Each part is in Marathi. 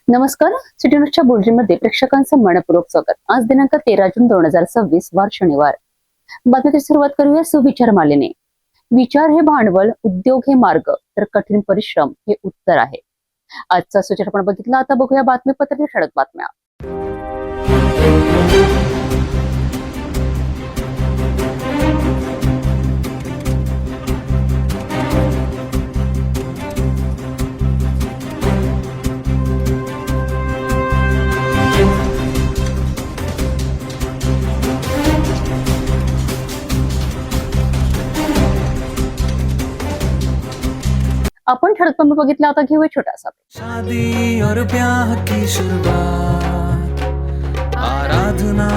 नमस्कार. सिटी न्यूजच्या बुलेटिनमध्ये प्रेक्षकांचं मनपूर्वक स्वागत. आज दिनांक 13 जून 2026 वार शनिवार. बातमीची सुरुवात करूया सुविचार मालेने. विचार हे भांडवल, उद्योग हे मार्ग, तर कठीण परिश्रम हे उत्तर आहे. आजचा सुविचार आपण बघितला. आता बघूया बातमीपत्रातील ठळक बातम्या. आपण ठळक बातमी बघितला. आता घेऊया छोटासा शादी और ब्याह की शुरुआत आराधना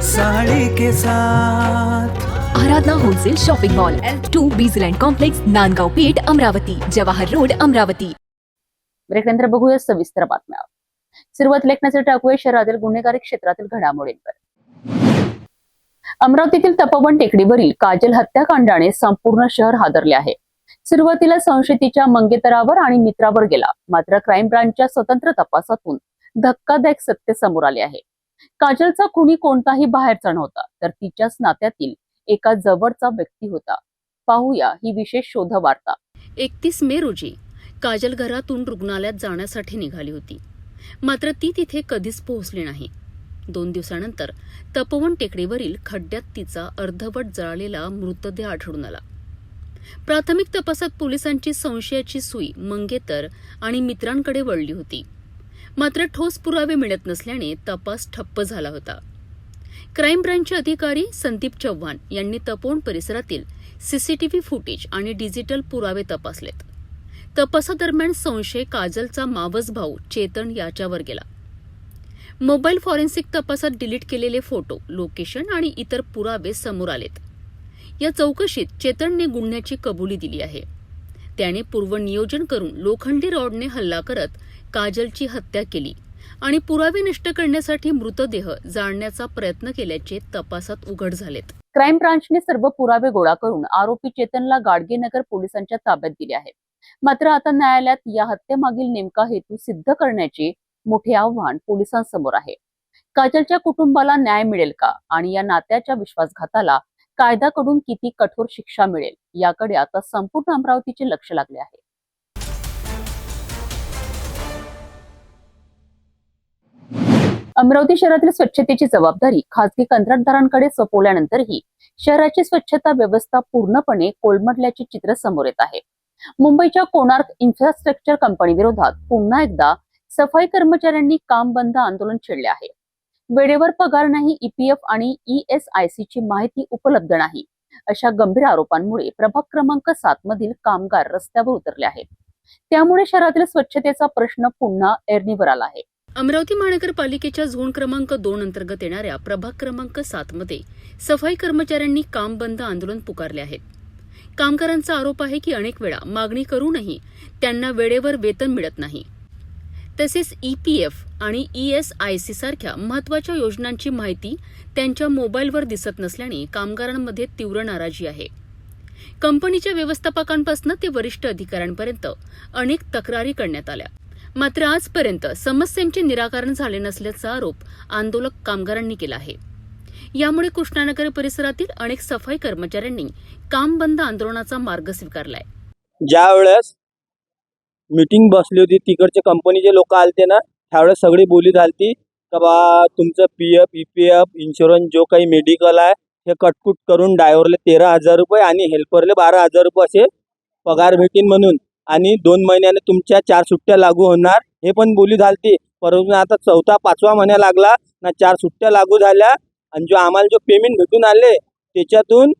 साड़ी के साथ। Aradhana wholesale shopping mall L2 Bijland complex, Nandgaon Peth, Amravati, Jawahar road, Amravati. ब्रेकनंतर बघूया सविस्तर बातम्या. सुरुवात लेखनाचे टाकूया शहरातील गुन्हेगारी क्षेत्रातील घडामोडींवर. अमरावतीतील तपोवन टेकडीवरील काजल हत्याकांडाने संपूर्ण शहर हादरले आहे. सुरुवातीला संशयितेच्या मंगेतरावर आणि मित्रावर गेला, मात्र क्राईम ब्रांचच्या स्वतंत्र तपासातून धक्कादायक सत्य समोर आले आहे. काजलचा खुनी कोणताही बाहेरचा नव्हता, तर तिच्याच नात्यातील एका जवळचा व्यक्ती होता. पाहूया ही विशेष शोध वार्ता. 31 मे रोजी काजल घरातून रुग्णालयात जाण्यासाठी निघाली होती, मात्र ती तिथे कधीच पोहोचली नाही. 2 दिवसानंतर तपोवन टेकडीवरील खड्ड्यात तिचा अर्धवट जळालेला मृतदेह आढळून आला. प्राथमिक तपासात पोलिसांची संशयाची सुई मंगेतर आणि मित्रांकडे वळली होती, मात्र ठोस पुरावे मिळत नसल्याने तपास ठप्प झाला होता. क्राईम ब्रांचचे अधिकारी संदीप चव्हाण यांनी तपोवन परिसरातील सीसीटीव्ही फुटेज आणि डिजिटल पुरावे तपासलेत. तपासादरम्यान संशय काजलचा मावस भाऊ चेतन याच्यावर गेला. मोबाईल फॉरेन्सिक तपासात डिलीट केलेले फोटो, लोकेशन आणि इतर पुरावे समोर आलेत. या चौकशीत चेतनने गुन्ह्याची कबुली दिली आहे. त्याने पूर्वनियोजन करून लोखंडी रॉडने हल्ला करत काजलची हत्या केली आणि पुरावे नष्ट करण्यासाठी मृतदेह जाळण्याचा प्रयत्न केल्याचे तपासात उघड झालेत. क्राईम ब्रांचने सर्व पुरावे गोळा करून आरोपी चेतनला गाडगेनगर पोलिसांच्या ताब्यात दिले आहे. मात्र आता न्यायालयात या हत्येमागील नेमका हेतू सिद्ध करण्याचे मोठे आव्हान पोलिसांसमोर आहे. काजलच्या कुटुंबाला न्याय मिळेल का आणि या नात्याच्या विश्वासघाताला कायद्याकडून किती कठोर शिक्षा मिळेल, याकडे आता संपूर्ण अमरावतीचे लक्ष लागले आहे. अमरावती शहरातील स्वच्छतेची जबाबदारी खासगी कंत्राटदारांकडे सोपवल्यानंतरही शहराची स्वच्छता व्यवस्था पूर्णपणे कोलमडल्याचे चित्र समोर येत आहे. मुंबईच्या कोणार्क इन्फ्रास्ट्रक्चर कंपनी विरोधात पुन्हा एकदा सफाई कर्मचाऱ्यांनी काम बंद आंदोलन छेडले आहे. वेळेवर पगार नाही, EPF आणि ESIC ची माहिती उपलब्ध नाही, अशा गंभीर आरोपांमुळे प्रभाग क्रमांक 7 मधील कामगार रस्त्यावर उतरले आहेत. त्यामुळे शहरातील स्वच्छतेचा प्रश्न पुन्हा ऐरणीवर आला आहे. अमरावती महानगरपालिकेच्या झोन क्रमांक 2 अंतर्गत येणाऱ्या प्रभाग क्रमांक 7 मध्ये सफाई कर्मचाऱ्यांनी काम बंद आंदोलन पुकारले आहेत. कामगारांचा आरोप आहे की अनेक वेळा मागणी करूनही त्यांना वेळेवर वेतन मिळत नाही. तसेच EPF आणि ESIC सारख्या महत्वाच्या योजनांची माहिती त्यांच्या मोबाईलवर दिसत नसल्याने कामगारांमध्ये तीव्र नाराजी आहे. कंपनीच्या व्यवस्थापकांपासून ते वरिष्ठ अधिकाऱ्यांपर्यंत अनेक तक्रारी करण्यात आल्या, मात्र आजपर्यंत समस्यांचे निराकरण झाले नसल्याचा आरोप आंदोलक कामगारांनी केला आहे. यामुळे कृष्णानगर परिसरातील अनेक सफाई कर्मचाऱ्यांनी काम बंद आंदोलनाचा मार्ग स्वीकारलाय. ज्यावेळेस मीटिंग बसली होती, तिकडचे कंपनीचे लोक आलते ना, त्यावेळेस सगळी बोली झालती का बा तुमचं PF EPF इन्शुरन्स जो काही मेडिकल आहे हे कटकुट करून ड्रायव्हरले 13,000 रुपये आणि हेल्परले 12,000 रुपये असे पगार भेटीन म्हणून, आणि 2 महिन्याने तुमच्या 4 सुट्ट्या लागू होणार हे पण बोली झालती. परंतु आता 4था-5वा महिना लागला ना, 4 सुट्ट्या लागू झाल्या आणि जो आम्हाला जो पेमेंट भेटून आले त्याच्यातून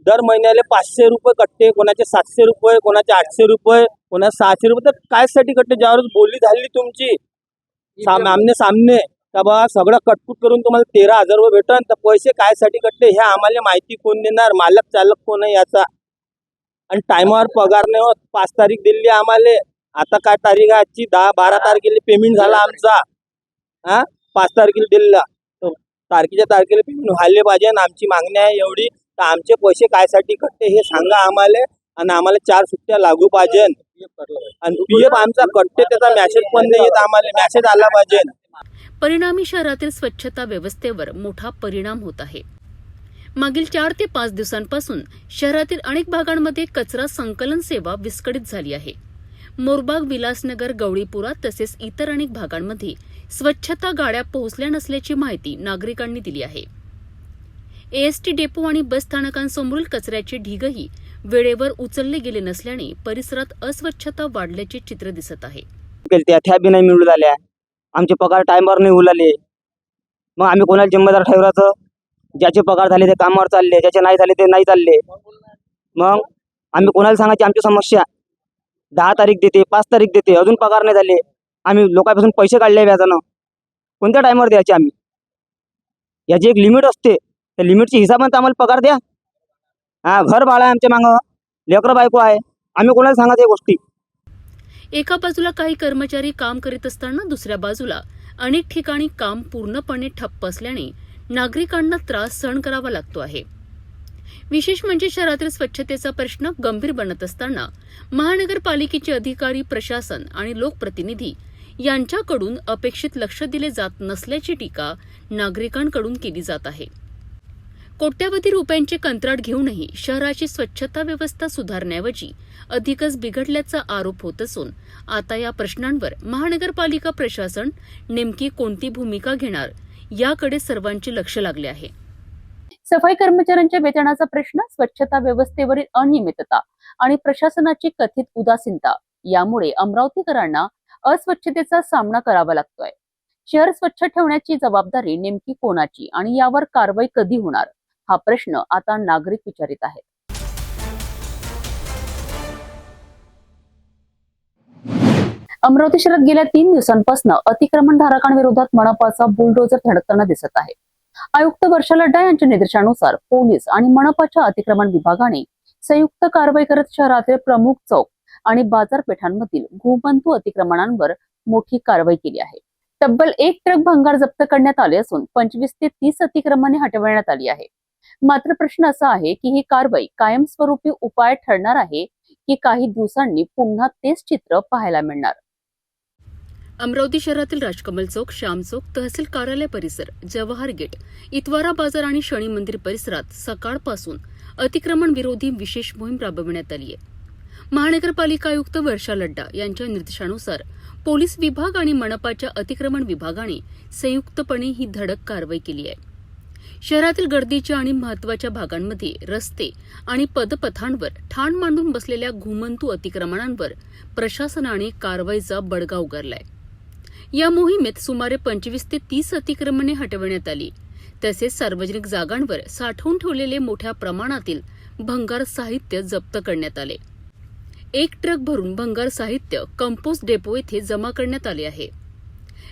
दर महिन्याला 500 रुपये कट्टे, कोणाचे 700 रुपये, कोणाचे 800 रुपये, कोणाचे 600 रुपये. तर कायसाठी कट्टे? ज्यावर बोली झाली तुमची आमने सामने का बा सगळं कटकुट करून तुम्हाला 13,000 रुपये भेटन, तर पैसे कायसाठी कट्टे हे आम्हाला माहिती कोण देणार? मालक चालक कोण आहे याचा? आणि टायमावर पगार नाही होत. 5 तारीख दिली आम्हाला, आता काय तारीख आहे आजची? 10-12 तारखेला पेमेंट झाला आमचा. 5 तारखेला दिलेला, तारखेच्या तारखेला पेमेंट व्हायला पाहिजे. आमची मागणी आहे एवढी, तर आमचे पैसे कायसाठी कट्टे हे सांगा आम्हाला. आणि आम्हाला 4 सुट्ट्या लागू पाहिजे आणि पीएफ आमचा कट्टे त्याचा मेसेज पण नाही येत, आम्हाला मेसेज आला पाहिजे. परिणामी शहरातील स्वच्छता व्यवस्थेवर मोठा परिणाम होत आहे. मागील 4 ते 5 दिवसांपासून शहरातील अनेक भागांमध्ये कचरा संकलन सेवा विस्कळीत झाली आहे. मोरबाग, विलासनगर, गवळीपुरा तसेच इतर अनेक भागांमध्ये स्वच्छता गाड्या पोहोचल्या नसल्याची माहिती नागरिकांनी दिली आहे. एसटी डेपो आणि बस स्थानकांसमोरील कचऱ्याचे ढीगही वेळेवर उचलले गेले नसल्याने परिसरात अस्वच्छता वाढल्याचे चित्र दिसत आहे. त्या बी नाही मिळू लागल्या, आमचे पगार टाइमवर नाही उलाले. मग आम्ही कोणाला जिम्मेदार ठेवायचं? ज्याचे पगार झाले ते कामावर चालले, ज्याचे नाही झाले ते नाही चालले. मग आम्ही कोणाला सांगायची आमची समस्या? 10 तारीख देते, 5 तारीख देते, अजून पगार नाही झाले. आम्ही लोकांपासून पैसे काढले व्याजानं, कोणत्या टाइमवर द्यायचे आम्ही? याची एक लिमिट असते, त्या लिमिटच्या हिसाबाने आम्हाला पगार द्या. घर बाळ आहे आमच्या मागं, लेकरं बायको आहे, आम्ही कोणाला सांगायचं या गोष्टी? एका बाजूला काही कर्मचारी काम करीत असताना दुसऱ्या बाजूला अनेक ठिकाणी काम पूर्णपणे ठप्प असल्याने नागरिकांना त्रास सहन करावा लागतो आहे. विशेष म्हणजे शहरातील स्वच्छतेचा प्रश्न गंभीर बनत असताना महानगरपालिकेचे अधिकारी, प्रशासन आणि लोकप्रतिनिधी यांच्याकडून अपेक्षित लक्ष दिले जात नसल्याची टीका नागरिकांकडून केली जात आहे. कोट्यवधी रुपयांचे कंत्राट घेऊनही शहराची स्वच्छता व्यवस्था सुधारण्याऐवजी अधिकच बिघडल्याचा आरोप होत असून आता या प्रश्नांवर महानगरपालिका प्रशासन नेमकी कोणती भूमिका घेणार याकडे सर्वांचे लक्ष लागले आहे. सफाई कर्मचाऱ्यांच्या वेतनाचा प्रश्न, स्वच्छता व्यवस्थेवरील अनियमितता आणि प्रशासनाची कथित उदासीनता यामुळे अमरावतीकरांना अस्वच्छतेचा सामना करावा लागतोय. शहर स्वच्छ ठेवण्याची जबाबदारी नेमकी कोणाची आणि यावर कारवाई कधी होणार हा प्रश्न आता नागरिक विचारित आहेत. अमरावती शहरात गेल्या 3 दिवसांपासून अतिक्रमणधारकांविरोधात मनपाचा बुलडोजर धडकताना दिसत आहे. आयुक्त वर्षा लड्डा यांच्या निर्देशानुसार पोलीस आणि मनपाच्या अतिक्रमण विभागाने संयुक्त कारवाई करत शहरातील प्रमुख चौक आणि बाजारपेठांमधील घुमंतू अतिक्रमणांवर मोठी कारवाई केली आहे. तब्बल 1 ट्रक भंगार जप्त करण्यात आले असून 25 ते 30 अतिक्रमणे हटवण्यात आली आहे. मात्र प्रश्न असा आहे की ही कारवाई कायमस्वरूपी उपाय ठरणार आहे की काही दिवसांनी पुन्हा तेच चित्र पाहायला मिळणार. अमरावती शहरातील राजकमल चौक, श्याम चौक, तहसील कार्यालय परिसर, जवाहर गेट, इतवारा बाजार आणि शनी मंदिर परिसरात सकाळपासून अतिक्रमण विरोधी विशेष मोहीम राबविण्यात आली आहे. महानगरपालिका आयुक्त वर्षा लड्डा यांच्या निर्देशानुसार पोलीस विभाग आणि मनपाच्या अतिक्रमण विभागाने संयुक्तपणे ही धडक कारवाई केली आहे. शहरातील गर्दीच्या आणि महत्वाच्या भागांमध्ये रस्ते आणि पदपथांवर ठाण मांडून बसलेल्या घुमंतू अतिक्रमणांवर प्रशासनाने कारवाईचा बडगा उगारलाय. या मोहिमेत सुमारे 25 ते 30 अतिक्रमणे हटवण्यात आली. तसेच सार्वजनिक जागांवर साठवून ठेवलेले मोठ्या प्रमाणातील भंगार साहित्य जप्त करण्यात आले. 1 ट्रक भरून भंगार साहित्य कंपोस्ट डेपो येथे जमा करण्यात आले आहे.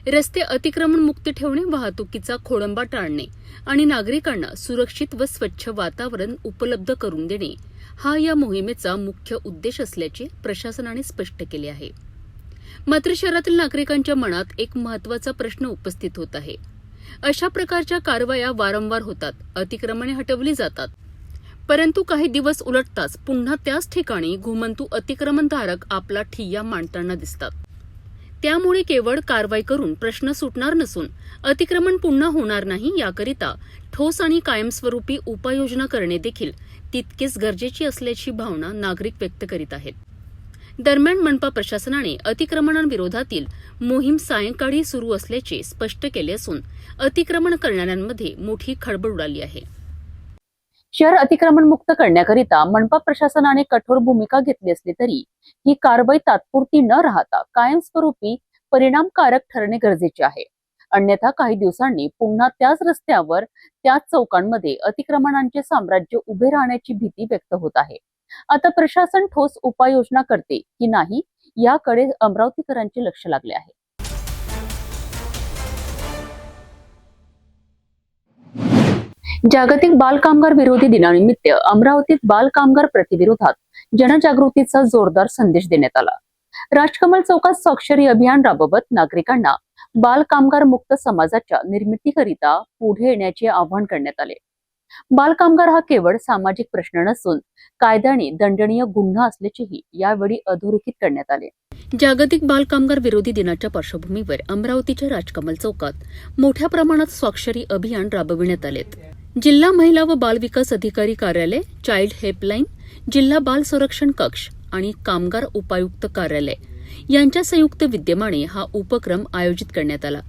रस्ते अतिक्रमण मुक्त ठेवणे, वाहतुकीचा खोळंबा टाळणे आणि नागरिकांना सुरक्षित व स्वच्छ वातावरण उपलब्ध करून देणे हा या मोहिमेचा मुख्य उद्देश असल्याचे प्रशासनाने स्पष्ट केले आहे. मात्र शहरातील नागरिकांच्या मनात एक महत्वाचा प्रश्न उपस्थित होत आहे. अशा प्रकारच्या कारवाया वारंवार होतात, अतिक्रमणे हटवली जातात, परंतु काही दिवस उलटताच पुन्हा त्याच ठिकाणी घुमंतू अतिक्रमणधारक आपला ठिय्या मांडताना दिसतात. त्यामुळे केवळ कारवाई करून प्रश्न सुटणार नसून अतिक्रमण पुन्हा होणार नाही याकरिता ठोस आणि कायमस्वरूपी उपाययोजना करणे देखील तितकेच गरजेची असल्याची भावना नागरिक व्यक्त करीत आहेत. दरम्यान मनपा प्रशासनाने अतिक्रमणांविरोधातील मोहीम सायंकाळी सुरू असल्याचे स्पष्ट केले असून अतिक्रमण करणाऱ्यांमध्ये मोठी खळबळ उडाली आहे. शहर अतिक्रमण मुक्त करण्याकरिता मनपा प्रशासनाने कठोर भूमिका घेतली असली तरी ही कारवाई तात्पुरती न राहता कायमस्वरूपी परिणामकारक ठरणे गरजेचे आहे. अन्यथा काही दिवसांनी पुन्हा त्याच रस्त्यावर, त्याच चौकांमध्ये अतिक्रमणांचे साम्राज्य उभे राहण्याची भीती व्यक्त होत आहे. आता प्रशासन ठोस उपाययोजना करते की नाही याकडे अमरावतीकरांचे लक्ष लागले आहे. जागतिक बाल कामगार विरोधी दिनानिमित्त अमरावतीत बाल कामगार प्रतिविरोधात जनजागृतीचा जोरदार संदेश देण्यात आला. राजकमल चौकात स्वाक्षरी अभियान राबवत नागरिकांना बाल कामगार मुक्त समाजाच्या निर्मितीकरिता पुढे येण्याचे आवाहन करण्यात आले. बालकामगार हा केवळ सामाजिक प्रश्न नसून कायद्याने दंडनीय गुन्हा असल्याचेही यावेळी अधोरेखित करण्यात आले. जागतिक बालकामगार विरोधी दिनाच्या पार्श्वभूमीवर अमरावतीच्या राजकमल चौकात मोठ्या प्रमाणात स्वाक्षरी अभियान राबविण्यात आलेत. जिल्हा महिला व बाल विकास अधिकारी कार्यालय, चाइल्ड हेल्पलाईन, जिल्हा बाल संरक्षण कक्ष आणि कामगार उपायुक्त कार्यालय यांच्या संयुक्त विद्यमाने हा उपक्रम आयोजित करण्यात आला.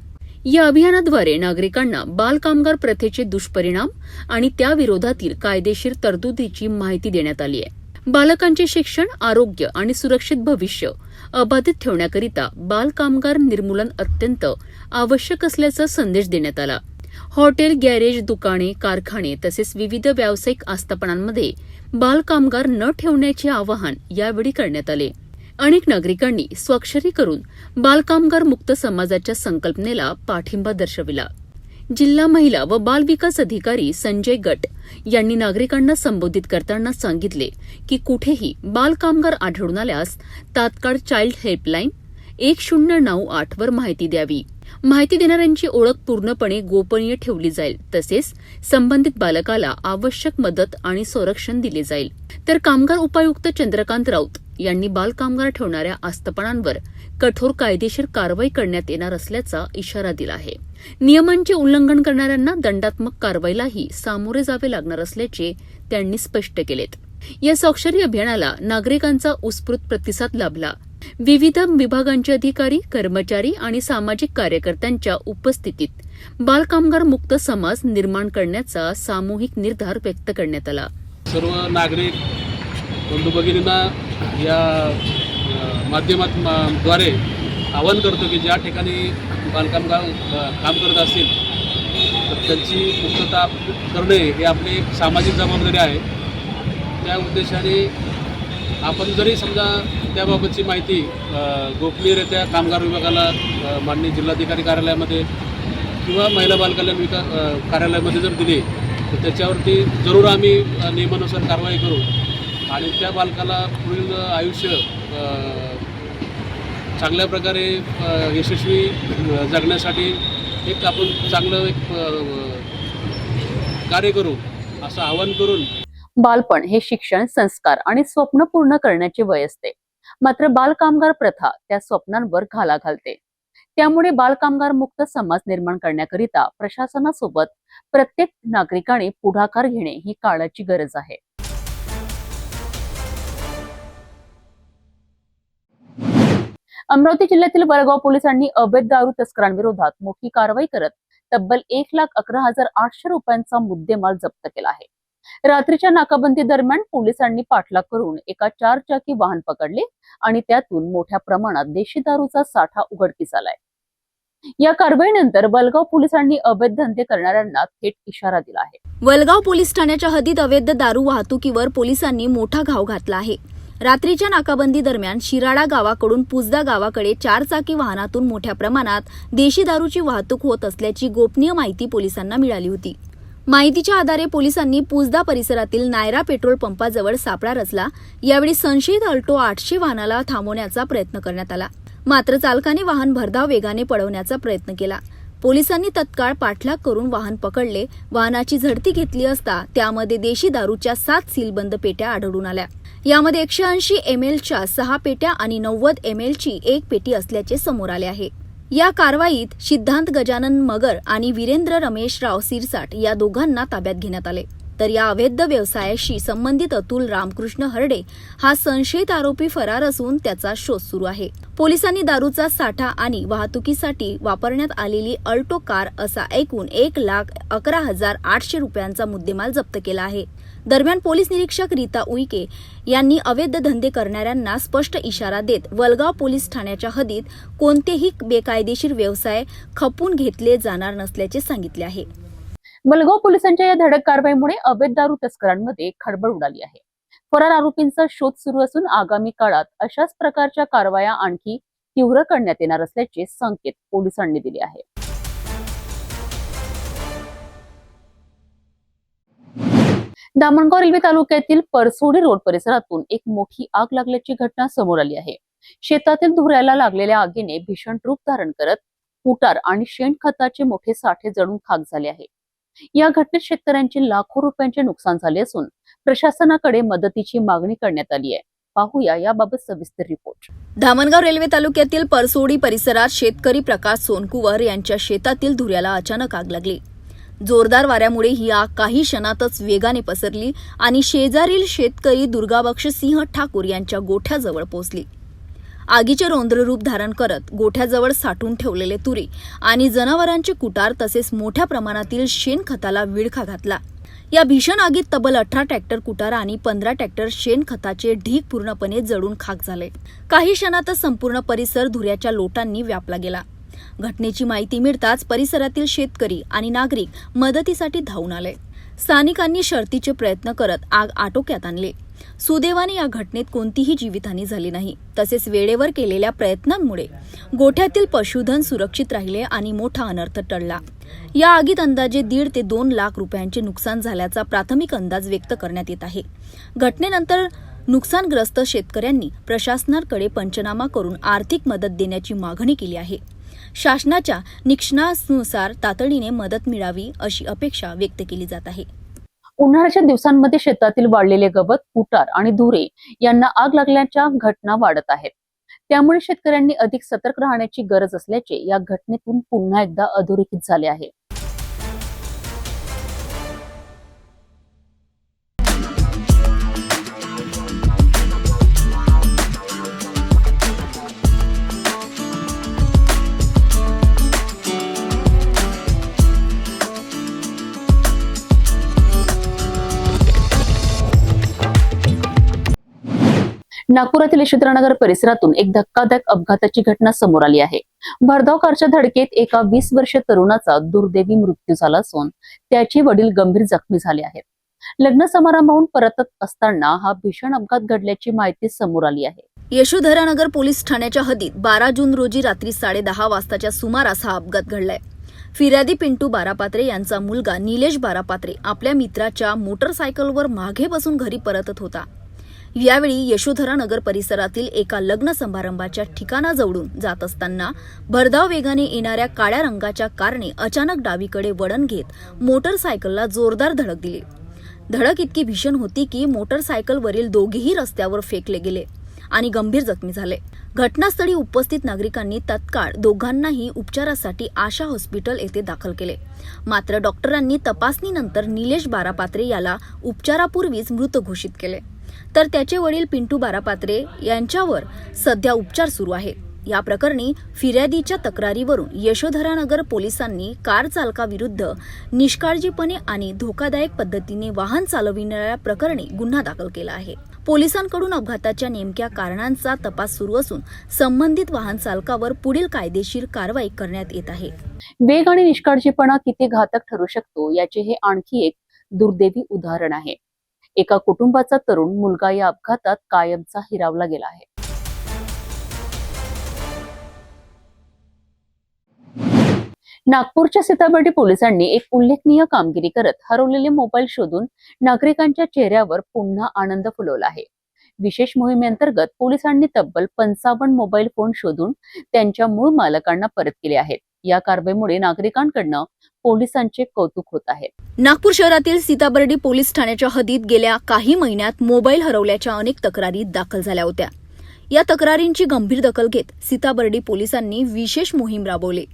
या अभियानाद्वारे नागरिकांना बालकामगार प्रथेचे दुष्परिणाम आणि त्याविरोधातील कायदेशीर तरतुदीची माहिती देण्यात आली आहे. बालकांचे शिक्षण, आरोग्य आणि सुरक्षित भविष्य अबाधित ठेवण्याकरिता बालकामगार निर्मूलन अत्यंत आवश्यक असल्याचा संदेश देण्यात आला. हॉटेल, गॅरेज, दुकाने, कारखाने तसेच विविध व्यावसायिक आस्थापनांमध्ये बालकामगार न ठेवण्याचे आवाहन यावेळी करण्यात आले. अनेक नागरिकांनी स्वाक्षरी करून बालकामगार मुक्त समाजाच्या संकल्पनेला पाठिंबा दर्शविला. जिल्हा महिला व बाल विकास अधिकारी संजय गट यांनी नागरिकांना संबोधित करताना सांगितले की कुठेही बालकामगार आढळून आल्यास तात्काळ चाइल्ड हेल्पलाईन 1098 वर माहिती द्यावी. माहिती देणाऱ्यांची ओळख पूर्णपणे गोपनीय ठेवली जाईल. तसेच संबंधित बालकाला आवश्यक मदत आणि संरक्षण दिले जाईल. तर कामगार उपायुक्त चंद्रकांत राऊत यांनी बालकामगार ठेवणाऱ्या आस्थापनांवर कठोर कायदेशीर कारवाई करण्यात येणार असल्याचा इशारा दिला आहे. नियमांचे उल्लंघन करणाऱ्यांना दंडात्मक कारवाईलाही सामोरे जावे लागणार असल्याचे त्यांनी स्पष्ट केलेत. या स्वाक्षरी अभियानाला नागरिकांचा उत्स्फूर्त प्रतिसाद लाभला. विविध विभागांचे अधिकारी, कर्मचारी आणि सामाजिक कार्यकर्त्यांच्या उपस्थितीत बालकामगार मुक्त समाज निर्माण करण्याचा सामूहिक निर्धार व्यक्त करण्यात आला. सर्व नागरिक बंधू भगिनींना या माध्यमाद्वारे आवाहन करतो की ज्या ठिकाणी बालकामगार काम करत असतील तर त्यांची मुक्तता करणे हे आपली एक सामाजिक जबाबदारी आहे. त्या उद्देशाने आपण जरी समजा त्याबाबतची माहिती गोपनीयरित्या कामगार विभागाला माननीय जिल्हाधिकारी कार्यालयामध्ये किंवा महिला बालकल्याण कार्यालयामध्ये जर दिली तर त्याच्यावरती जरूर आम्ही नियमानुसार कारवाई करू आणि त्या बालकाला पुढील आयुष्य चांगल्या प्रकारे यशस्वी जगण्यासाठी एक आपण चांगलं एक कार्य करू असं आवाहन करून. बालपण हे शिक्षण, संस्कार आणि स्वप्न पूर्ण करण्याचे वय असते. मात्र बालकामगार प्रथा त्या स्वप्नांवर घाला घालते. त्यामुळे बालकामगार मुक्त समाज निर्माण करण्याकरिता प्रशासनासोबत प्रत्येक नागरिकाने पुढाकार घेणे ही काळाची गरज आहे. अमरावती जिल्ह्यातील वडगाव पोलिसांनी अवैध दारू तस्करांविरोधात मोठी कारवाई करत तब्बल 1,11,800 रुपयांचा मुद्देमाल जप्त केला आहे. रात्रीच्या नाकाबंदी दरम्यान पोलिसांनी पाठलाग करून एका 4 चाकी वाहन पकडले आणि त्यातून मोठ्या प्रमाणात देशी दारूचा साठा उघडकीस आलाय. या कारवाईनंतर वलगाव पोलिसांनी अवैध धंदे करणाऱ्यांना थेट इशारा दिला आहे. वलगाव पोलीस ठाण्याच्या हद्दीत अवैध दारू वाहतुकीवर पोलिसांनी मोठा घाव घातला आहे. रात्रीच्या नाकाबंदी दरम्यान शिराडा गावाकडून पुसदा गावाकडे 4 चाकी वाहनातून मोठ्या प्रमाणात देशी दारूची वाहतूक होत असल्याची गोपनीय माहिती पोलिसांना मिळाली होती. माहितीच्या आधारे पोलिसांनी पुसदा परिसरातील नायरा पेट्रोल पंपाजवळ सापळा रचला. यावेळी संशयित अल्टो 800 वाहनाला थांबवण्याचा प्रयत्न करण्यात आला. मात्र चालकाने वाहन भरधाव वेगाने पळवण्याचा प्रयत्न केला. पोलिसांनी तत्काळ पाठलाग करून वाहन पकडले. वाहनाची झडती घेतली असता त्यामध्ये देशी दारूच्या 7 सीलबंद पेट्या आढळून आल्या. यामध्ये 180 ml 6 पेट्या आणि 90 ml 1 पेटी असल्याचे समोर आले आहे. या कारवाईत सिद्धांत गजानन मगर आणि वीरेंद्र रमेशराव सिरसाट या दोघांना ताब्यात घेण्यात आले. तर या अवैध व्यवसायाशी संबंधित अतुल रामकृष्ण हरडे हा संशयित आरोपी फरार असून त्याचा शोध सुरू आहे. पोलिसांनी दारूचा साठा आणि वाहतुकीसाठी वापरण्यात आलेली अल्टो कार असा एकूण 1,11,800 रुपयांचा मुद्देमाल जप्त केला आहे. दरम्यान पोलीस निरीक्षक रीता उईके यांनी अवैध धंदे करणाऱ्यांना स्पष्ट इशारा देत वलगाव पोलीस ठाण्याच्या हद्दीत कोणतेही बेकायदेशीर व्यवसाय खपवून घेतले जाणार नसल्याचे सांगितले आहे. वलगाव पोलिसांच्या या धडक कारवाईमुळे अवैध दारू तस्करांमध्ये खळबळ उडाली आहे. फरार आरोपींचा शोध सुरू असून आगामी काळात अशाच प्रकारच्या कारवाया आणखी तीव्र करण्यात येणार असल्याचे संकेत पोलिसांनी दिले आहे. दामणगाव रेल्वे तालुक्यातील परसोडी रोड परिसरातून एक मोठी आग लागल्याची घटना समोर आली आहे. शेतातील धुऱ्याला लागलेल्या आगीने भीषण रूप धारण करत कुटार आणि शेणखताचे मोठे साठे जळून खाक झाले आहे. या घटनेत शेतकऱ्यांचे लाखो रुपयांचे नुकसान झाले असून प्रशासनाकडे मदतीची मागणी करण्यात आली आहे. पाहूया याबाबत सविस्तर रिपोर्ट. धामणगाव रेल्वे तालुक्यातील परसोडी परिसरात शेतकरी प्रकाश सोनकुवर यांच्या शेतातील धुऱ्याला अचानक आग लागली. जोरदार वाऱ्यामुळे ही आग काही क्षणातच वेगाने पसरली आणि शेजारील शेतकरी दुर्गाबक्ष सिंह ठाकूर यांच्या गोठ्याजवळ पोहोचली. आगीचे रौद्र रूप धारण करत गोठ्याजवळ साठवून ठेवलेले तुरी आणि जनावरांचे कुटार तसेच मोठ्या प्रमाणातील शेणखताला विळखा घातला. या भीषण आगीत तब्बल 18 ट्रॅक्टर कुटार आणि 15 ट्रॅक्टर शेणखताचे ढीग पूर्णपणे जळून खाक झाले. काही क्षणातच संपूर्ण परिसर धुऱ्याच्या लोटांनी व्यापला गेला. घटनेची माहिती मिळताच परिसरातील शेतकरी आणि नागरिक मदतीसाठी धावून आले. स्थानिकांनी शर्थीचे प्रयत्न करत आग आटोक्यात आणले. सुदैवाने या घटनेत कोणतीही जीवितहानी झाली नाही. तसेच वेळेवर केलेल्या प्रयत्नांमुळे गोठ्यातील पशुधन सुरक्षित राहिले आणि मोठा अनर्थ टळला. या आगीत अंदाजे 1.5 ते 2 लाख रुपयांचे नुकसान झाल्याचा प्राथमिक अंदाज व्यक्त करण्यात येत आहे. घटनेनंतर नुकसानग्रस्त शेतकऱ्यांनी प्रशासनाकडे पंचनामा करून आर्थिक मदत देण्याची मागणी केली आहे. शासनाच्या निकषानुसार तातडीने मदत मिळावी अशी अपेक्षा व्यक्त केली जात आहे. उन्हाळ्याच्या दिवसांमध्ये शेतातील वाढलेले गवत, कुटार आणि धुरे यांना आग लागल्याच्या घटना वाढत आहेत. त्यामुळे शेतकऱ्यांनी अधिक सतर्क राहण्याची गरज असल्याचे या घटनेतून पुन्हा एकदा अधोरेखित झाले आहे. नागपुरातील यशोधरानगर परिसरातून एक धक्कादायक अपघाताची घटना समोर आली आहे. भरधाव कारच्या धडकेत एका 20 वर्षीय तरुणाचा दुर्दैवी मृत्यू झाला असून त्याचे वडील गंभीर जखमी झाले आहेत. लग्न समारंभाहून परतत असताना हा भीषण अपघात घडल्याची माहिती समोर आली आहे. यशोधरानगर पोलीस ठाण्याच्या हद्दीत 12 जून रोजी रात्री 10:30 वाजताच्या सुमारास हा अपघात घडलाय. फिर्यादी पिंटू बारापात्रे यांचा मुलगा निलेश बारापात्रे आपल्या मित्राच्या मोटरसायकलवर मागे बसून घरी परतत होता. यावेळी यशोधरानगर परिसरातील एका लग्न समारंभाच्या ठिकाणाजवळून जात असताना भरधाव वेगाने येणाऱ्या काळ्या रंगाच्या कारने अचानक डावीकडे वळण घेत मोटरसायकलला जोरदार धडक दिली. धडक इतकी भीषण होती की मोटरसायकलवरील दोघेही रस्त्यावर फेकले गेले आणि गंभीर जखमी झाले. घटनास्थळी उपस्थित नागरिकांनी तत्काळ दोघांनाही उपचारासाठी आशा हॉस्पिटल येथे दाखल केले. मात्र डॉक्टरांनी तपासणीनंतर निलेश बारापात्रे याला उपचारापूर्वीच मृत घोषित केले. तर त्याचे वडील पिंटू बारापात्रे यांच्यावर सध्या उपचार सुरू आहेत. या प्रकरणी फिर्यादीच्या तक्रारीवरून यशोधरानगर पोलिसांनी कार चालकाविरुद्ध निष्काळजीपणे आणि धोकादायक पद्धतीने वाहन चालविणाऱ्या प्रकरणी गुन्हा दाखल केला आहे. पोलिसांकडून अपघाताच्या नेमक्या कारणांचा तपास सुरू असून संबंधित वाहन चालकावर पुढील कायदेशीर कारवाई करण्यात येत आहे. वेग आणि निष्काळजीपणा किती घातक ठरू शकतो याचे हे आणखी एक दुर्दैवी उदाहरण आहे. एका कुटुंबाचा तरुण मुलगा या अपघातात कायमचा हिरावला गेला आहे. नागपूरच्या सीताबर्डी पोलिसांनी एक उल्लेखनीय कामगिरी करत हरवलेले मोबाईल शोधून नागरिकांच्या चेहऱ्यावर पुन्हा आनंद फुलवला आहे. विशेष मोहिमेअंतर्गत पोलिसांनी तब्बल 55 मोबाईल फोन शोधून त्यांच्या मूळ मालकांना परत केले आहेत. या कारवाईमुळे नागरिकांकडून पोलिसांचे कौतुक होत आहे. नागपूर शहरातील सीताबर्डी पोलीस ठाण्याच्या हद्दीत गेल्या काही महिन्यात मोबाईल हरवल्याच्या अनेक तक्रारी दाखल झाल्या होत्या. या तक्रारींची गंभीर दखल घेत सीताबर्डी पोलिसांनी विशेष मोहीम राबवली.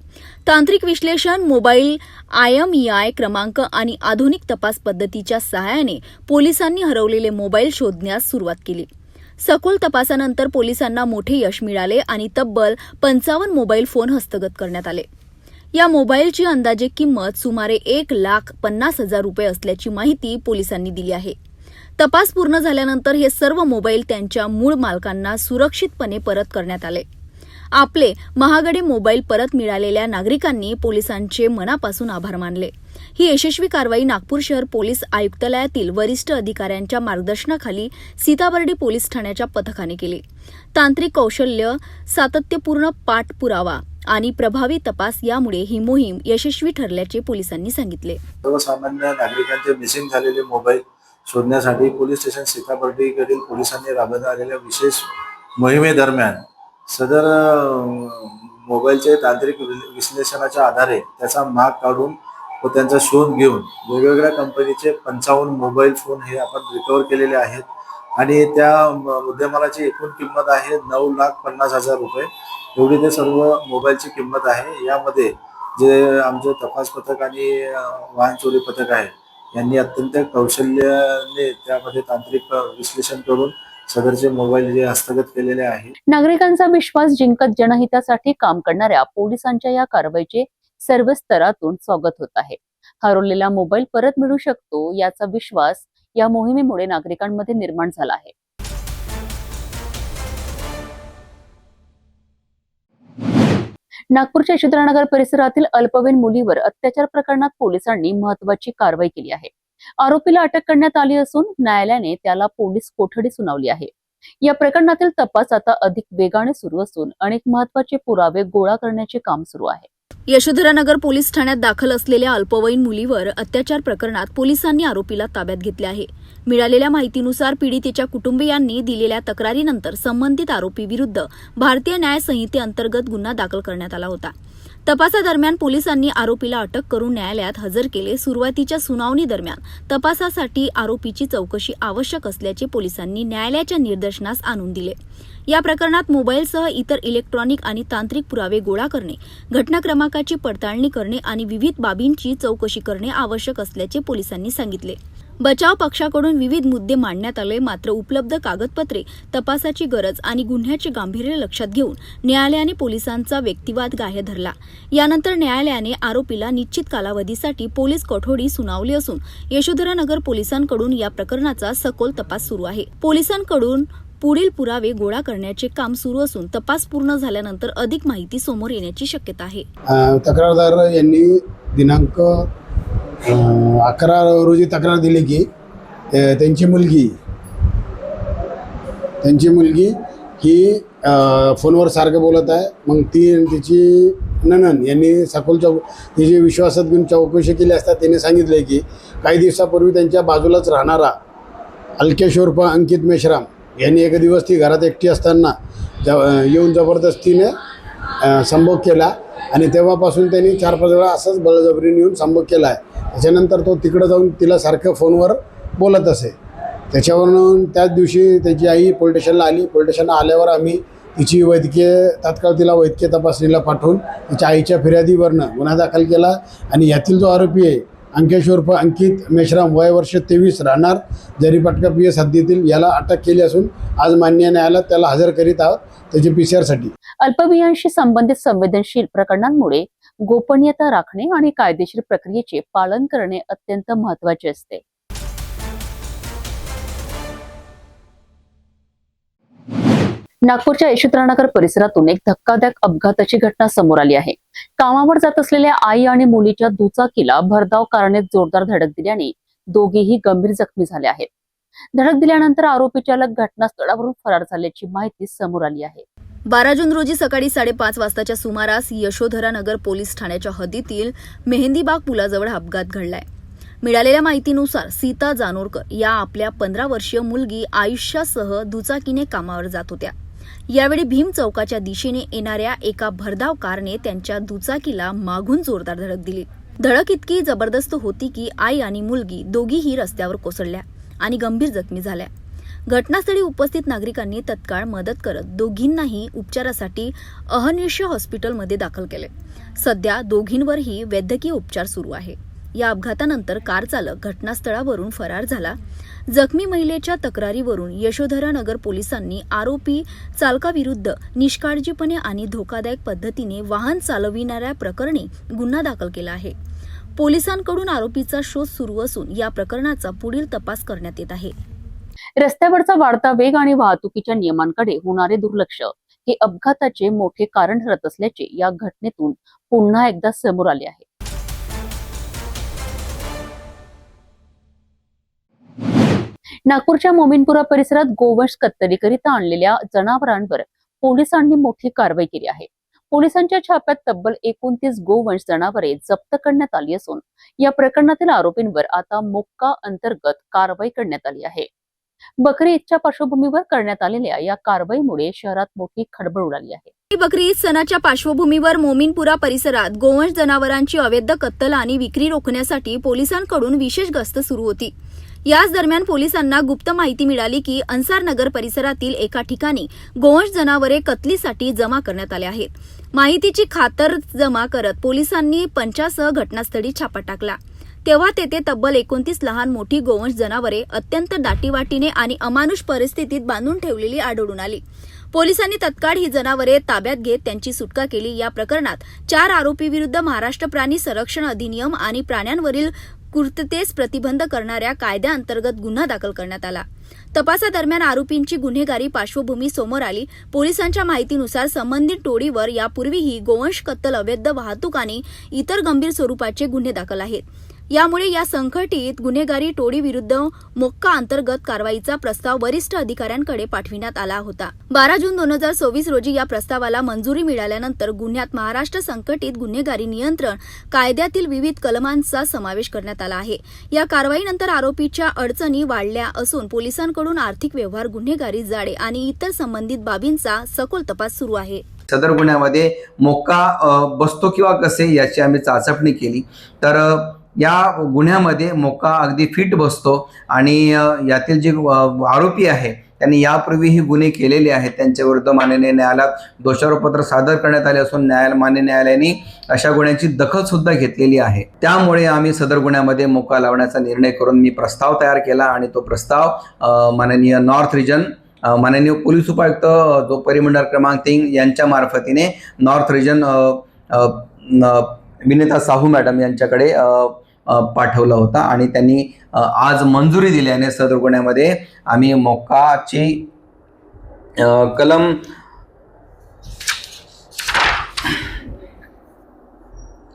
तांत्रिक विश्लेषण, मोबाईल IMEI क्रमांक आणि आधुनिक तपास पद्धतीच्या सहाय्याने पोलिसांनी हरवलेले मोबाईल शोधण्यास सुरुवात केली. सखोल तपासानंतर पोलिसांना मोठे यश मिळाले आणि तब्बल 55 मोबाईल फोन हस्तगत करण्यात आले. या मोबाईलची अंदाजे किंमत सुमारे 1,50,000 रुपये असल्याची माहिती पोलिसांनी दिली आहे. तपास पूर्ण झाल्यानंतर हे सर्व मोबाईल त्यांच्या मूळ मालकांना सुरक्षितपणे परत करण्यात आले. आपले महागडे मोबाईल परत मिळालेल्या नागरिकांनी पोलिसांचे मनापासून आभार मानले. ही यशस्वी कारवाई नागपूर शहर पोलीस आयुक्तालयातील वरिष्ठ अधिकाऱ्यांच्या मार्गदर्शनाखाली सीताबर्डी पोलीस ठाण्याच्या पथकाने केली. तांत्रिक कौशल्य, सातत्यपूर्ण पाठपुरावा आणि प्रभावी तपास यामुळे ही मोहीम यशस्वी ठरल्याचे पोलिसांनी सांगितले. सर्वसामान्य नागरिकांचे मिसिंग झालेले मोबाईल शोधण्यासाठी पोलीस स्टेशन सीताबर्डीकडील पोलिसांनी राबवण्यात आलेल्या विशेष मोहिमेदरम्यान सदर मोबाईलचे तांत्रिक विश्लेषणाच्या आधारे त्याचा माग काढून व त्यांचा शोध घेऊन वेगवेगळ्या कंपनीचे 55 मोबाईल फोन हे आपण रिकव्हर केलेले आहेत आणि त्या मुद्देमालाची एकूण किंमत आहे 9,50,000 रुपये. एवढी ते सर्व मोबाईलची किंमत आहे. यामध्ये जे आमचे तपास पथक आणि वाहन चोरी पथक आहे यांनी अत्यंत कौशल्याने त्यामध्ये तांत्रिक विश्लेषण करून सदरचे मोबाईल जे हस्तगत केलेले आहे. नागरिकांचा विश्वास जिंकत जनहितासाठी काम करणाऱ्या पोलिसांच्या या कारवाईचे सर्व स्तरातून स्वागत होत आहे. हरवलेला मोबाईल परत मिळू शकतो याचा विश्वास या मोहिमेमुळे नागरिकांमध्ये निर्माण झाला आहे. नागपूरच्या यशोधरानगर परिसरातील अल्पवयीन मुलीवर अत्याचार प्रकरणात पोलिसांनी महत्त्वाची कारवाई केली आहे. आरोपीला अटक करण्यात आली असून न्यायालयाने त्याला पोलीस कोठडी सुनावली आहे. या प्रकरणातील तपास आता अधिक वेगाने सुरू असून अनेक महत्त्वाचे पुरावे गोळा करण्याचे काम सुरू आहे. यशोधरानगर पोलीस ठाण्यात दाखल असलेल्या अल्पवयीन मुलीवर अत्याचार प्रकरणात पोलिसांनी आरोपीला ताब्यात घेतले आहे. मिळालेल्या माहितीनुसार पीडितेच्या कुटुंबियांनी दिलेल्या तक्रारीनंतर संबंधित आरोपी विरुद्ध भारतीय न्याय संहितेअंतर्गत गुन्हा दाखल करण्यात आला होता. तपासादरम्यान पोलिसांनी आरोपीला अटक करून न्यायालयात हजर केले. सुरुवातीच्या सुनावणी दरम्यान तपासासाठी आरोपीची चौकशी आवश्यक असल्याचे पोलिसांनी न्यायालयाच्या निदर्शनास आणून दिले. या प्रकरणात मोबाईलसह इतर इलेक्ट्रॉनिक आणि तांत्रिक पुरावे गोळा करणे, घटना क्रमांकाची पडताळणी करणे आणि विविध बाबींची चौकशी करणे आवश्यक असल्याचे पोलिसांनी सांगितले. बचाव पक्षाकडून विविध मुद्दे मांडण्यात आले, मात्र उपलब्ध कागदपत्रे, तपासाची गरज आणि गुन्ह्याचे गांभीर्य लक्षात घेऊन न्यायालयाने पोलिसांचा व्यक्तिवाद ग्राह्य धरला. यानंतर न्यायालयाने आरोपीला निश्चित कालावधीसाठी पोलीस कोठडी सुनावली असून यशोधरानगर पोलिसांकडून या प्रकरणाचा सखोल तपास सुरू आहे. पोलिसांकडून पुढील पुरावे गोळा करण्याचे काम सुरू असून तपास पूर्ण झाल्यानंतर अधिक माहिती समोर येण्याची शक्यता आहे. तक्रारदार यांनी दिनांक 11 रोजी तक्रार दिली की त्यांची मुलगी ही फोनवर सारखं बोलत आहे. मग ती तिची नणंद यांनी सखोल तिची विश्वासात घेऊन चौकशी केली असता तिने सांगितले की काही दिवसापूर्वी त्यांच्या बाजूलाच राहणारा अल्केश उर्फ अंकित मेश्राम यांनी एक दिवस ती घरात एकटी असताना येऊन जबरदस्तीने संभोग केला आणि तेव्हापासून त्यांनी 4-5 वेळा असंच बळजबरीने येऊन संभोग केला आहे. त्याच्यानंतर तो तिकडं जाऊन तिला सारखं फोनवर बोलत असे. त्याच्यावरून त्याच दिवशी त्याची आई पोलीस स्टेशनला आली. पोलीस स्टेशनला आल्यावर आम्ही तिची तात्काळ तिला वैद्यकीय तपासणीला पाठवून तिच्या आईच्या फिर्यादीवरनं गुन्हा दाखल केला आणि यातील जो आरोपी आहे अंकेश उर्फ अंकित मेश्राम वय वर्ष 23 राहणार जरीपाटका PS हद्दीतील याला अटक केली असून आज माननीय न्यायालयात त्याला हजर करीत आहोत त्याची PCR साठी. अल्पवयीनांशी संबंधित संवेदनशील प्रकरणांमुळे गोपनीयता राखणे आणि कायदेशीर प्रक्रियेचे पालन करणे अत्यंत महत्त्वाचे असते. नागपूरच्या यशोधरानगर परिसरातून एक धक्कादायक अपघाताची घटना समोर आली आहे. कामावर जात असलेल्या आई आणि मुलीच्या दुचाकीला भरधाव कारने जोरदार धडक दिल्याने दोघेही गंभीर जखमी झाले आहेत. धडक दिल्यानंतर आरोपी चालक घटनास्थळावरून फरार झाल्याची माहिती समोर आली आहे. 12 जून रोजी सकाळी 5:30 वाजताच्या सुमारास यशोधरानगर पोलीस ठाण्याच्या हद्दीतील मेहंदीबाग पुलाजवळ अपघात घडलाय. मिळालेल्या माहितीनुसार सीता जानोरकर या आपल्या 15 वर्षीय मुलगी आयुष्यासह दुचाकीने कामावर जात होत्या. यावेळी भीम चौकाच्या दिशेने येणाऱ्या एका भरधाव कारने त्यांच्या दुचाकीला मागून जोरदार धडक दिली. धडक इतकी जबरदस्त होती की आई आणि मुलगी दोघीही रस्त्यावर कोसळल्या आणि गंभीर जखमी झाल्या. घटनास्थळी उपस्थित नागरिकांनी तत्काळ मदत करत दोघींनाही उपचारासाठी अहर्निश हॉस्पिटलमध्ये दाखल केले. सध्या दोघींवरही वैद्यकीय उपचार सुरू आहे. या अपघातानंतर कार चालक घटनास्थळावरून फरार झाला. जखमी महिलेच्या तक्रारीवरून यशोधरानगर पोलिसांनी आरोपी चालकाविरुद्ध निष्काळजीपणे आणि धोकादायक पद्धतीने वाहन चालविणाऱ्या प्रकरणी गुन्हा दाखल केला आहे. पोलिसांकडून आरोपीचा शोध सुरू असून या प्रकरणाचा पुढील तपास करण्यात येत आहे. रस्त्यावरचा वाढता वेग आणि वाहतुकीच्या नियमांकडे होणारे दुर्लक्ष हे अपघाताचे मोठे कारण ठरत असल्याचे या घटनेतून पुन्हा एकदा समोर आले आहे. नागपूरच्या मोमीनपुरा परिसरात गोवंश कत्तलीकरिता आणलेल्या जनावरांवर पोलिसांनी मोठी कारवाई केली आहे. पोलिसांच्या छाप्यात तब्बल 29 गोवंश जनावरे जप्त करण्यात आली असून या प्रकरणातील आरोपींवर आता मोक्का अंतर्गत कारवाई करण्यात आली आहे. बकरी ईदच्या पार्श्वभूमीवर करण्यात आलेल्या या कारवाईमुळे शहरात मोठी खळबळ उडाली आहे. बकरी ईद सणाच्या पार्श्वभूमीवर मोमीनपुरा परिसरात गोवंश जनावरांची अवैध कत्तल आणि विक्री रोखण्यासाठी पोलिसांकडून विशेष गस्त सुरू होती. याच दरम्यान पोलिसांना गुप्त माहिती मिळाली की अन्सारनगर परिसरातील एका ठिकाणी गोवंश जनावरे कत्तलीसाठी जमा करण्यात आले आहेत. माहितीची खातर जमा करत पोलिसांनी पंचासह घटनास्थळी छापा टाकला. तेव्हा तेथे तब्बल 29 लहान मोठी गोवंश जनावरे अत्यंत दाटीवाटीने आणि अमानुष परिस्थितीत बांधून ठेवलेली आढळून आली. पोलिसांनी तत्काळ ही जनावरे ताब्यात घेत त्यांची सुटका केली. या प्रकरणात 4 आरोपीविरुद्ध महाराष्ट्र प्राणी संरक्षण अधिनियम आणि प्राण्यांवरील क्रूरतेस प्रतिबंध करणाऱ्या कायद्याअंतर्गत गुन्हा दाखल करण्यात आला. तपासादरम्यान आरोपींची गुन्हेगारी पार्श्वभूमी समोर आली. पोलिसांच्या माहितीनुसार संबंधित टोळीवर यापूर्वीही गोवंश कत्तल, अवैध वाहतूक आणि इतर गंभीर स्वरूपाचे गुन्हे दाखल आहेत. यामुळे या संघटित गुन्हेगारी टोळीविरुद्ध मोक्का अंतर्गत कारवाईचा प्रस्ताव वरिष्ठ अधिकाऱ्यांकडे पाठविण्यात आला होता. 12 जून 2024 रोजी या प्रस्तावाला मंजुरी मिळाल्यानंतर गुन्ह्यात महाराष्ट्र संघटित गुन्हेगारी नियंत्रण कायद्यातील विविध कलमांचा समावेश करण्यात आला आहे. या कारवाईनंतर आरोपीच्या अडचणी वाढल्या असून पोलिसांकडून आर्थिक व्यवहार, गुन्हेगारी जाळे आणि इतर संबंधित बाबींचा सखोल तपास सुरू आहे. सदर गुन्ह्यामध्ये मोक्का बसतो किंवा कसे याची आम्ही चाचपणी केली तर या गुन्ह्यामध्ये मोक्का अगदी फिट बसतो आणि यातील जे आरोपी आहे त्यांनी यापूर्वीही गुन्हे केलेले आहेत. त्यांच्या विरुद्ध माननीय न्यायालयात दोषारोपपत्र सादर करण्यात आले असून माननीय न्यायालयाने अशा गुन्ह्यांची दखल सुद्धा घेतलेली आहे. त्यामुळे आम्ही सदर गुन्ह्यामध्ये मोक्का लावण्याचा निर्णय करून मी प्रस्ताव तयार केला आणि तो प्रस्ताव माननीय नॉर्थ रिजन माननीय पोलीस उपायुक्त जो परिमंडळ क्रमांक 3 यांच्या मार्फतीने north region Vinita Sahu madam यांच्याकडे पाठवला होता आणि त्यांनी आज मंजुरी दिल्याने सदर गुन्ह्यामध्ये आम्ही मोक्काची कलम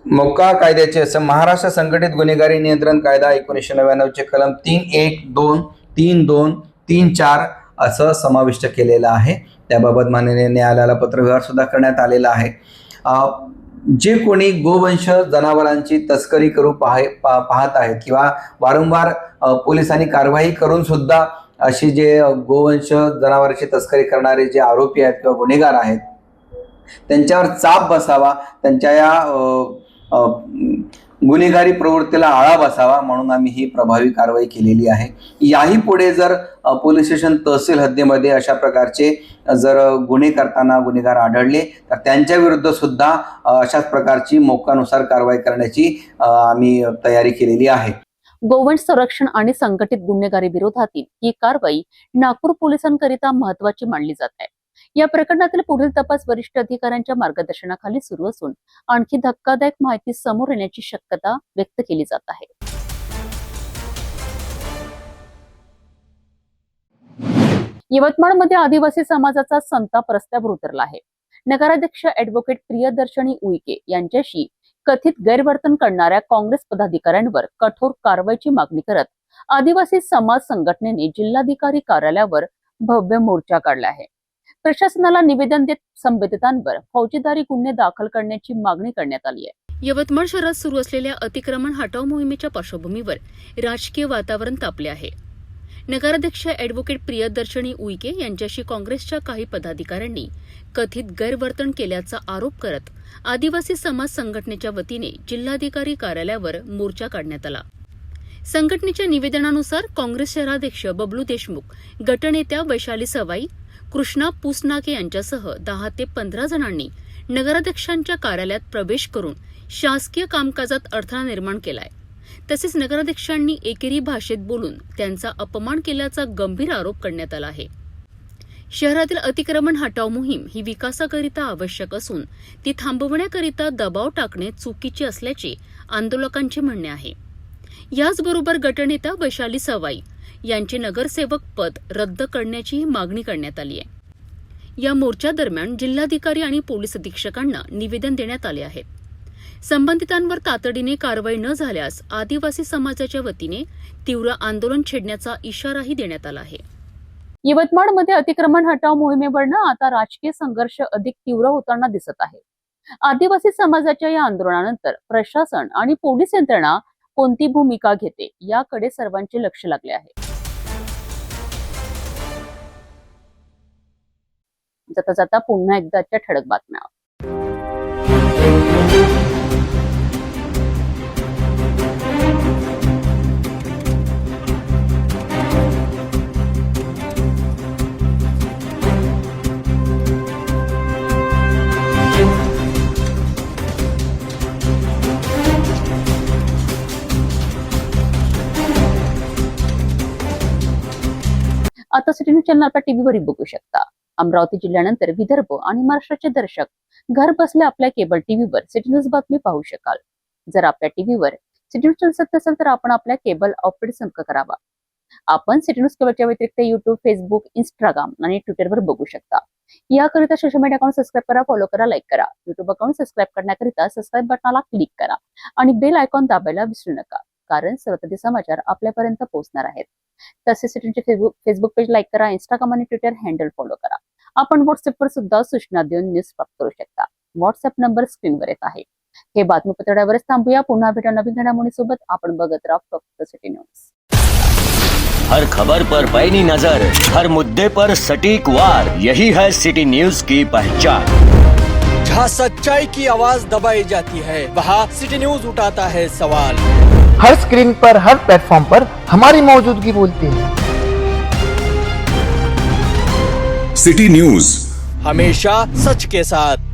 मोक्का कायद्याचे महाराष्ट्र संघटित गुन्हेगारी नियंत्रण कायदा 1999 चे कलम 3.1, 2, 3.2, 3.4 असं समाविष्ट केलेलं आहे. त्याबाबत माननीय न्यायालयाला पत्रव्यवहार सुद्धा करण्यात आलेला आहे. जे कोणी गोवंश जनावरांची तस्करी करू पाहत आहेत किंवा वारंवार पोलिसांनी कारवाई करून सुद्धा अशी जे गोवंश जनावरांची तस्करी करणारे जे आरोपी आहेत किंवा गुन्हेगार आहेत त्यांच्यावर चाप बसावा, त्यांच्या या गुन्हेगारी प्रवृत्तीला आळा बसावा म्हणून आम्ही ही प्रभावी कारवाई केलेली आहे. याही पुढे जर पोलीस स्टेशन तहसील हद्दीमध्ये अशा प्रकारचे जर गुन्हे करताना गुन्हेगार आढळले तर त्यांच्या विरुद्ध सुद्धा अशाच प्रकारची मोक्कानुसार कारवाई करण्याची आम्ही तयारी केलेली आहे. गोवंश संरक्षण आणि संघटित गुन्हेगारी विरोधातील ही कारवाई नागपूर पोलिसांकरिता महत्त्वाची मानली जात आहे. या प्रकरणातील पुढील तपास वरिष्ठ अधिकाऱ्यांच्या मार्गदर्शनाखाली सुरू असून आणखी धक्कादायक माहिती समोर येण्याची शक्यता व्यक्त केली जात आहे. यवतमाळमध्ये आदिवासी समाजाचा संताप रस्त्यावर उतरला आहे. नगराध्यक्ष ॲडव्होकेट प्रियदर्शनी उईके यांच्याशी कथित गैरवर्तन करणाऱ्या काँग्रेस पदाधिकाऱ्यांवर कठोर कारवाईची मागणी करत आदिवासी समाज संघटनेने जिल्हाधिकारी कार्यालयावर भव्य मोर्चा काढला आहे. प्रशासनाला निवेदन देत संबंधितांवर फौजदारी गुन्हे दाखल करण्याची मागणी करण्यात आली आहे. यवतमाळ शहरात सुरू असलेल्या अतिक्रमण हटाव मोहिमेच्या पार्श्वभूमीवर राजकीय वातावरण तापले आहे. नगराध्यक्ष ॲडव्होकेट प्रियदर्शनी उईके यांच्याशी काँग्रेसच्या काही पदाधिकाऱ्यांनी कथित गैरवर्तन केल्याचा आरोप करत आदिवासी समाज संघटनेच्या वतीने जिल्हाधिकारी कार्यालयावर मोर्चा काढण्यात आला. संघटनेच्या निवेदनानुसार काँग्रेस शहराध्यक्ष बबलू देशमुख, गटनेत्या वैशाली सवाई, कृष्णा पुसनाके यांच्यासह 10 ते 15 जणांनी नगराध्यक्षांच्या कार्यालयात प्रवेश करून शासकीय कामकाजात अडथळा निर्माण केलाय. तसेच नगराध्यक्षांनी एकेरी भाषेत बोलून त्यांचा अपमान केल्याचा गंभीर आरोप करण्यात आला आहे. शहरातील अतिक्रमण हटाव मोहीम ही विकासाकरिता आवश्यक असून ती थांबवण्याकरिता दबाव टाकणे चुकीचे असल्याचे आंदोलकांचे म्हणणे आहे. याचबरोबर गटनेता वैशाली सवाई यांचे नगरसेवक पद रद्द करण्याचीही मागणी करण्यात आली आहे. या मोर्चादरम्यान जिल्हाधिकारी आणि पोलीस अधीक्षकांना निवेदन देण्यात आले आहे. संबंधितांवर तातडीने कारवाई न झाल्यास आदिवासी समाजाच्या वतीने तीव्र आंदोलन छेडण्याचा इशाराही देण्यात आला आहे. यवतमाळमध्ये अतिक्रमण हटाव मोहिमेवरनं आता राजकीय संघर्ष अधिक तीव्र होताना दिसत आहे. आदिवासी समाजाच्या या आंदोलनानंतर प्रशासन आणि पोलीस यंत्रणा कोणती भूमिका घेते याकडे सर्वांचे लक्ष लागले आहे. जाता जाता पुन्हा एकदाच्या ठळक बातम्या. आता सिटी न्यूज चॅनल आपल्या टीव्हीवरही बघू शकता. अमरावती जिल्ह्यानंतर विदर्भ आणि महाराष्ट्राचे दर्शक घर बसल्या आपल्या केबल टीव्हीवर सिटी न्यूज बातमी पाहू शकाल. जर आपल्या टीव्हीवर सिटी न्यूज चॅनल नसेल तर आपण आपल्या केबल ऑपरेटर संपर्क करावा. आपण सिटी न्यूज केबलच्या व्यतिरिक्त युट्यूब, फेसबुक, इंस्टाग्राम आणि ट्विटरवर बघू शकता. याकरिता सोशल मीडिया अकाउंट सबस्क्राईब करा, फॉलो करा, लाईक करा. युट्यूब अकाउंट सबस्क्राईब करण्याकरिता सबस्क्राईब बटनाला क्लिक करा आणि बेल आयकॉन दाबायला विसरू नका, कारण सर्वप्रथम समाचार आपल्यापर्यंत पोहोचणार आहेत. तसेच सिटीचे फेसबुक पेज लाईक करा, इंस्टाग्राम आणि ट्विटर हँडल फॉलो करा. आपण व्हॉट्सअपवर सुद्धा सूचना देऊन न्यूज प्राप्त करू शकता. व्हॉट्सअप नंबर स्क्रीनवर येत आहे. हे बातमीपत्रावरच थांबूया. पुन्हा भेटा नवीन घडामोडीसोबत. आपण बघत राहा फक्त सिटी न्यूज. हर खबर पर पैनी नजर, हर मुद्दे पर सटीक वार, यही है सिटी न्यूज की पहचान. जहाँ सच्चाई की आवाज दबाई जाती है, वहाँ सिटी न्यूज उठाता है सवाल. हर स्क्रीन पर, हर प्लेटफॉर्म पर हमारी मौजूदगी बोलती है. सिटी न्यूज हमेशा सच के साथ.